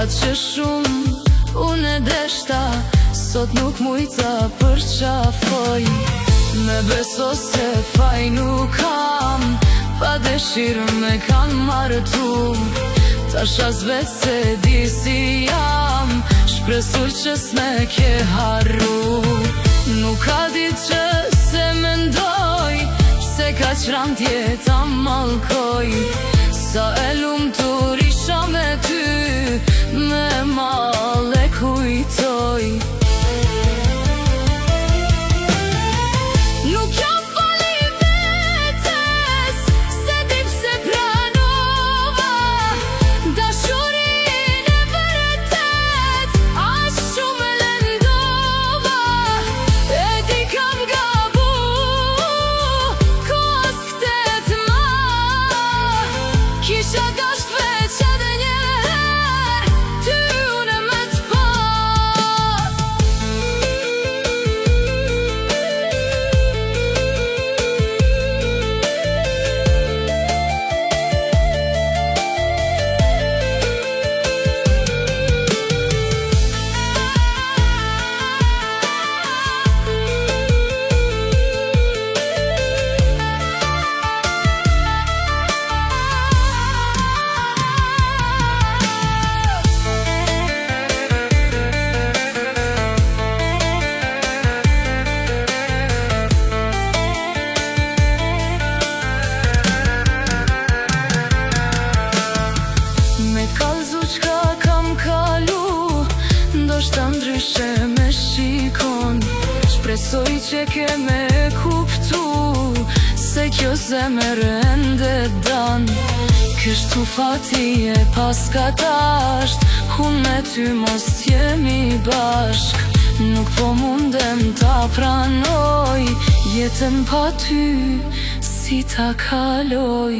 Atë që shumë unë e deshta, sot nuk mujta përqafoj. Me beso se faj nuk kam, pa dëshirë me kanë martu. Tash as vetë se di si jam, shpresur që s'me ke harru. Nuk ka ditë që se mendoj, se ka qram tjeta malkoj. Sa e lumë të risha me ty, me male kujtoj. Nuk jam fali vetes, se di pse pranova dashurin e vërtet, as shumë e lëndova. E di kam gabu, kos ktet ma, kisha dasht veç edhe njerë, ty une me t'pa. Me t'kallzu qka kam kalu, ndoshta ndryshe me shikon. Shpresoj që ke me kuptu, se kjo zemër ende dan. Kështu fati e paska tasht, hun me ty mos t'jemi bashk. Nuk po mundem ta pranoj, jetën pa ty si ta kaloj.